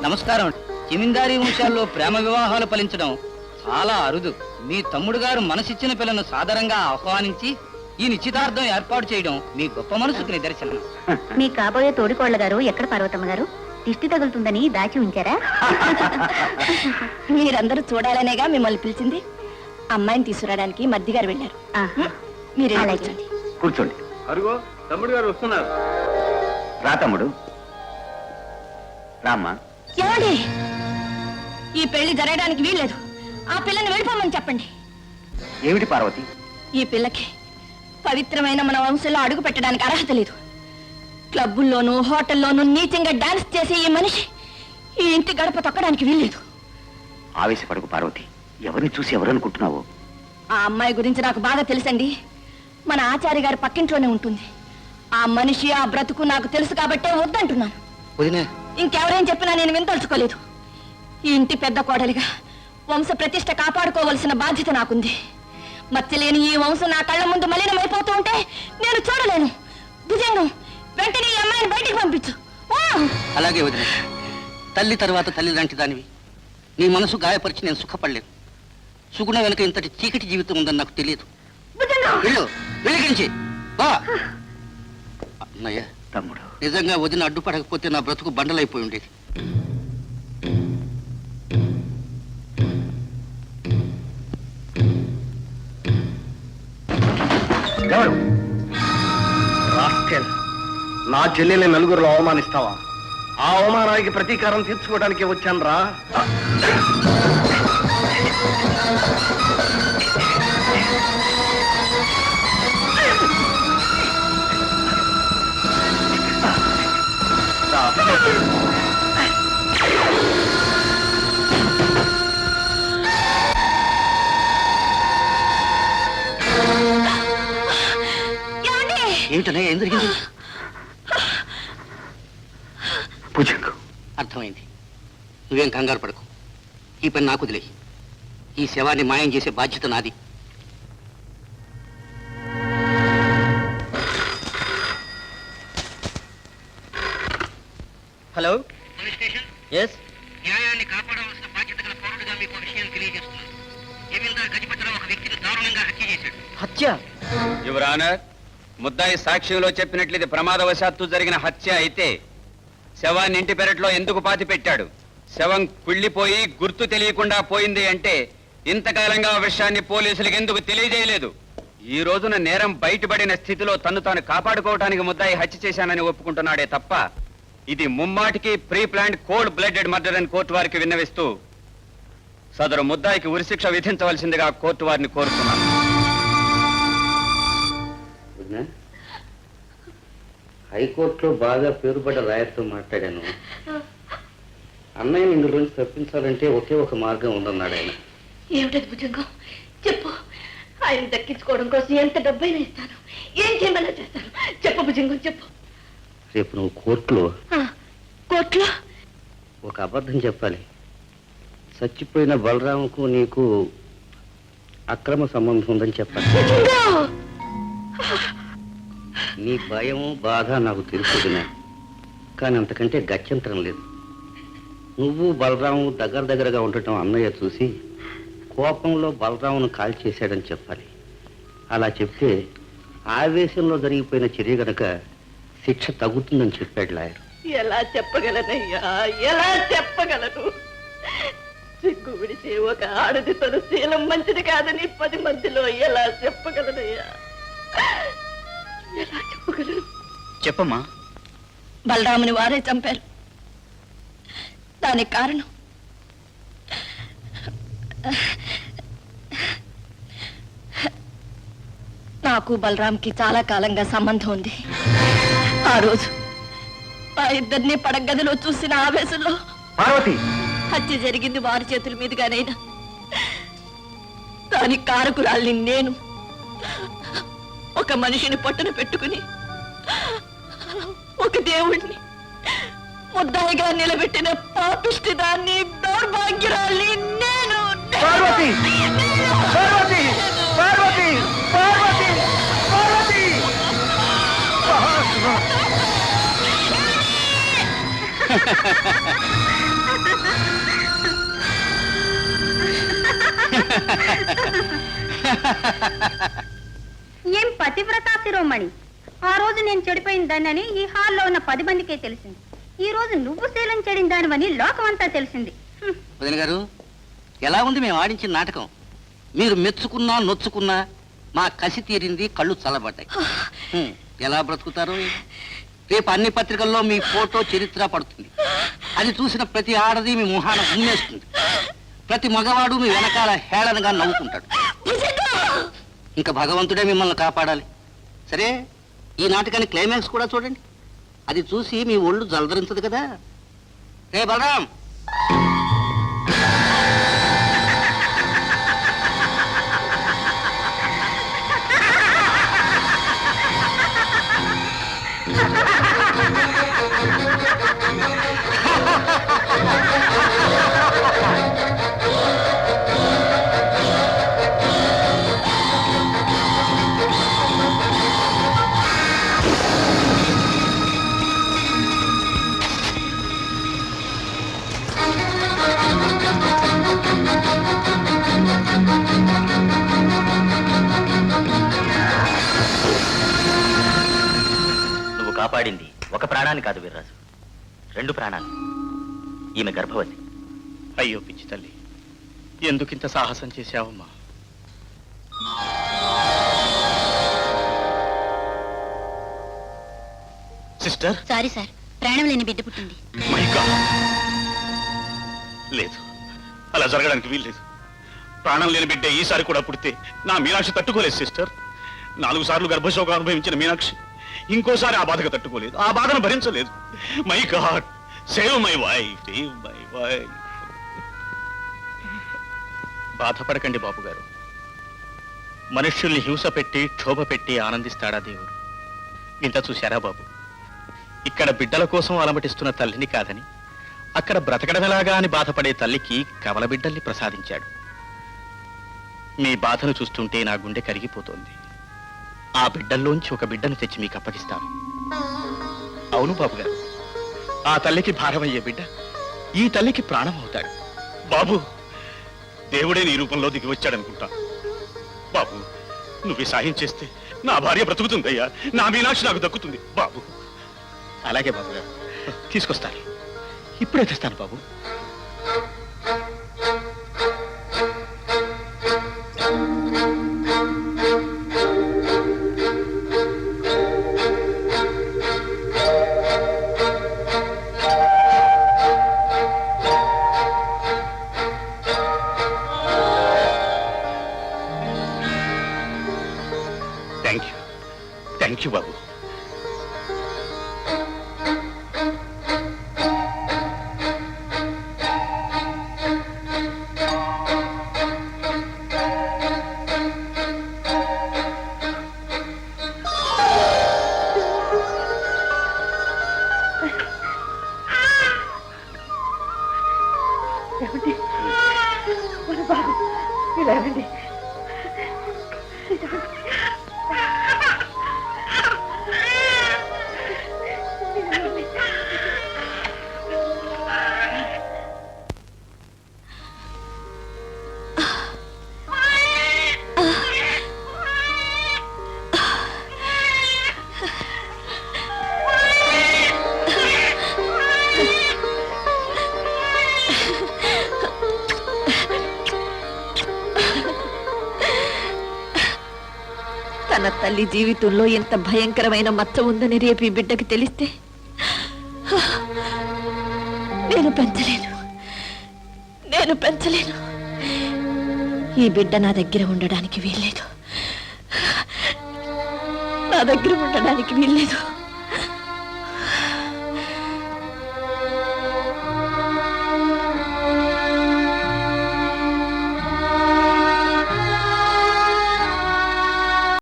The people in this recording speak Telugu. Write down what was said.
నమస్కారం. జమీందారీ వంశాల్లో ప్రేమ వివాహాలు ఫలించడం చాలా అరుదు. మీ తమ్ముడు గారు మనసిచ్చిన పిల్లను సాదరంగా ఆహ్వానించి ఈ నిశ్చితార్థం ఏర్పాటు చేయడం మీ గొప్ప మనసుకు నిదర్శనం. మీ కాబోయే తోడికోళ్ల గారు ఎక్కడ పార్వతమ్మ గారు? దిష్టి తగులుతుందని దాచి ఉంచారా? మీరందరూ చూడాలనేగా మిమ్మల్ని పిలిచింది. అమ్మాయిని తీసుకురావడానికి మద్ది గారు వెళ్ళారు. మీరు కూర్చోండి. అరుగో తమ్ముడు గారు వస్తున్నారు. రా తమ్ముడు, రామ్మా. ఏమండి, ఈ పెళ్లి జరగడానికి వీల్లేదు. ఆ పిల్లని వెళ్ళిపోమని చెప్పండి. ఏమిటి పార్వతి? ఈ పిల్లకి పవిత్రమైన మన వంశంలో అడుగు పెట్టడానికి అర్హత లేదు. క్లబ్బుల్లోనూ హోటల్లోనూ నీచంగా డాన్స్ చేసే ఈ మనిషి ఈ ఇంటి గడప తొక్కడానికి వీల్లేదు. ఆవేశపడకు పార్వతి. ఎవరిని చూసి ఎవరనుకుంటున్నావు? ఆ అమ్మాయి గురించి నాకు బాగా తెలుసండి. మన ఆచార్య గారి పక్కింట్లోనే ఉంటుంది. ఆ మనిషి ఆ బ్రతుకు నాకు తెలుసు కాబట్టే వద్దంటున్నాను. ఇంకెవరేం చెప్పినా నేను వింతలుచుకోలేదు. ఈ ఇంటి పెద్ద కోడలిగా వంశ ప్రతిష్ట కాపాడుకోవలసిన బాధ్యత నాకుంది. మచ్చలేని ఈ వంశం నా కళ్ళ ముందు మలినమైపోతూ ఉంటే నేను చూడలేను. భుజంగం, వెంటనే ఈ అమ్మాయిని బయటికి పంపించు. అలాగే వదిన. తల్లి తర్వాత తల్లి లాంటి దానివి. నీ మనసు గాయపరిచి నేను సుఖపడలేదు. సుగుణ వెనుక ఇంతటి చీకటి జీవితం ఉందని నాకు తెలియదు. వెలిగించి అన్నయ్య, తమ్ముడు, నిజంగా వదిన అడ్డుపడకపోతే నా బ్రతుకు బండలైపోయి ఉండేది. ఎవరు? నా చెల్లెల్ని నలుగురిలో అవమానిస్తావా? ఆ అవమానానికి ప్రతీకారం తీర్చుకోవడానికి వచ్చాను రా. ఏమిటనే ఏం జరిగింది? అర్థమైంది. నువ్వేం కంగారు పడకు. ఈ పని నాకు వదిలే. ఈ శవాన్ని మాయం చేసే బాధ్యత నాది. Hello, police station. ఎస్. న్యాయాన్ని కాపాడవలసిన బాధ్యత గల పౌరుడిగా మీకు విషయం తెలియజేస్తున్నాను. జమీందార్ గజపతిరావు ఒక వ్యక్తిని దారుణంగా హత్య చేశాడు. హత్య? యువర్ ఆనర్, ముద్దాయి సాక్ష్యంలో చెప్పినట్లు ఇది ప్రమాదవశాత్తు జరిగిన హత్య అయితే శవాన్ని ఇంటి పెరట్లో ఎందుకు పాతి పెట్టాడు? శవం కుళ్ళిపోయి గుర్తు తెలియకుండా పోయింది అంటే ఇంతకాలంగా ఆ విషయాన్ని పోలీసులకు ఎందుకు తెలియజేయలేదు? ఈ రోజున నేరం బయటపడిన స్థితిలో తను తాను కాపాడుకోవడానికి ముద్దాయి హత్య చేశానని ఒప్పుకుంటున్నాడే తప్ప ఇది ముమ్మాటికి pre planned cold blooded murder అని కోర్టు వారికి విన్నవిస్తూ సదరు ముద్దాయికి ఉరిశిక్ష విధించవలసిందిగా కోర్టు వారిని కోరుతున్నాను. హైకోర్టులో బాగా పేరుపడ్డ లాయర్తో మాట్లాడాను. అన్నయ్యని ఇందులోంచి తప్పించాలంటే ఒకే ఒక మార్గం ఉందన్నాడు ఆయన. ఏమిటది భుజంగం? చెప్పు. ఆయన దక్కించుకోవడం కోసం ఎంత డబ్బైనా ఇస్తాను, ఏం చేయమన్నా చేస్తాను. చెప్పు భుజంగం, చెప్పు. రేపు నువ్వు కోర్టులో ఒక అబద్ధం చెప్పాలి. చచ్చిపోయిన బలరాముకు నీకు అక్రమ సంబంధం ఉందని చెప్పాలి. నీ భయం బాధ నాకు తెలుసుకున్నా, కానీ అంతకంటే గత్యంతరం లేదు. నువ్వు బలరాము దగ్గరగా ఉండటం అన్నయ్య చూసి కోపంలో బలరామును కాల్ చేశాడని చెప్పాలి. అలా చెప్తే ఆవేశంలో జరిగిపోయిన చర్య గనక శిక్ష తగ్గుతుందని చెప్పాడు లాయర్. ఎలా చెప్పగలనయ్యా, ఎలా చెప్పగలను? సిగ్గు విడిచే ఒక ఆడది తన శీలం మంచిది కాదని 10 మందిలో ఎలా చెప్పగలనయ్యా? ఎలా చెప్పగలను? చెప్పమ్మా. బలరాముని వారే చంపారు. దానికి కారణం నాకు బలరాంకి చాలా కాలంగా సంబంధం ఉంది. ఆ రోజు ఆ ఇద్దరిని పడగదిలో చూసిన ఆవేశంలో పార్వతి, హత్య జరిగింది వారి చేతుల మీదుగానైనా దానికి కారకురాల్ని నేను. ఒక మనిషిని పట్టున పెట్టుకుని ఒక దేవుణ్ణి ముద్దాయిగా నిలబెట్టిన పాపిష్టి దాన్ని, దౌర్భాగ్యురాల్ని నేను. పార్వతి, పార్వతి, పార్వతి, పార్వతి, పార్వతి. ఏం పతివ్రత శిరోమణి. ఆ రోజు నేను చెడిపోయిన దాన్నని ఈ హాల్లో ఉన్న 10 మందికే తెలిసింది. ఈ రోజు నువ్వు శీలం చెడిన దానివని లోకమంతా తెలిసింది. వదిన గారు, ఎలా ఉంది మేము ఆడించిన నాటకం? మీరు మెచ్చుకున్నా నొచ్చుకున్నా మా కసి తీరింది, కళ్ళు చల్లబడ్డాయి. ఎలా బ్రతుకుతారు? రేపు అన్ని పత్రికల్లో మీ ఫోటో చరిత్ర పడుతుంది. అది చూసిన ప్రతి ఆడది మీ మొహాన ఉమ్మేస్తుంది. ప్రతి మగవాడు మీ వెనకాల హేళనగా నవ్వుకుంటాడు. ఇంకా భగవంతుడే మిమ్మల్ని కాపాడాలి. సరే, ఈ నాటకాన్ని క్లైమాక్స్ కూడా చూడండి. అది చూసి మీ ఒళ్ళు జలదరించదు కదా. రే బలరాం, నువ్వు కాపాడింది ఒక ప్రాణాన్ని కాదు వీర్రాజు, 2 ప్రాణాలు. ఈమె గర్భవతి. అయ్యో పిచ్చి తల్లి, ఎందుకింత సాహసం చేశావమ్మా? సిస్టర్, సారీ సార్, ప్రాణం లేని బిడ్డ పుట్టింది. My God. లేదు, అలా జరగడానికి వీల్లేదు. ప్రాణం లేని బిడ్డ ఈసారి కూడా పుడితే నా మీనాక్షి తట్టుకోలేదు సిస్టర్. 4 సార్లు గర్భశోకం అనుభవించిన మీనాక్షి ఇంకోసారి ఆ బాధకు తట్టుకోలేదు, ఆ బాధను భరించలేదు. My God, save my wife, save my wife. బాధపడకండి బాబు గారు. మనుష్యుల్ని హింస పెట్టి క్షోభ పెట్టి ఆనందిస్తాడా దేవుడు? ఇంత చూశారా బాబు? ఇక్కడ బిడ్డల కోసం అలమటిస్తున్న తల్లిని కాదని అక్కడ బ్రతకడమెలాగా అని బాధపడే తల్లికి కవల బిడ్డల్ని ప్రసాదించాడు. మీ బాధను చూస్తుంటే నా గుండె కరిగిపోతోంది. ఆ బిడ్డల్లోంచి ఒక బిడ్డను తెచ్చి మీకు అప్పగిస్తాను. అవును బాబు గారు, ఆ తల్లికి భారమయ్యే బిడ్డ ఈ తల్లికి ప్రాణం అవుతాడు. బాబు, దేవుడే నీ రూపంలో దిగి వచ్చాడనుకుంటా. బాబు, నువ్వు సాయం చేస్తే నా భార్య బ్రతుకుతుందయ్యా, నా మీనాక్షి నాకు దక్కుతుంది బాబు. అలాగే బాబు గారు, తీసుకొస్తాను. ఇప్పుడే తెస్తాను బాబు. థ్యాంక్ యూ బాబు. తన తల్లి జీవితంలో ఎంత భయంకరమైన మచ్చ ఉందని రేపు ఈ బిడ్డకి తెలిస్తే నేను పెంచలేను. ఈ బిడ్డ నా దగ్గర ఉండడానికి వీల్లేదు.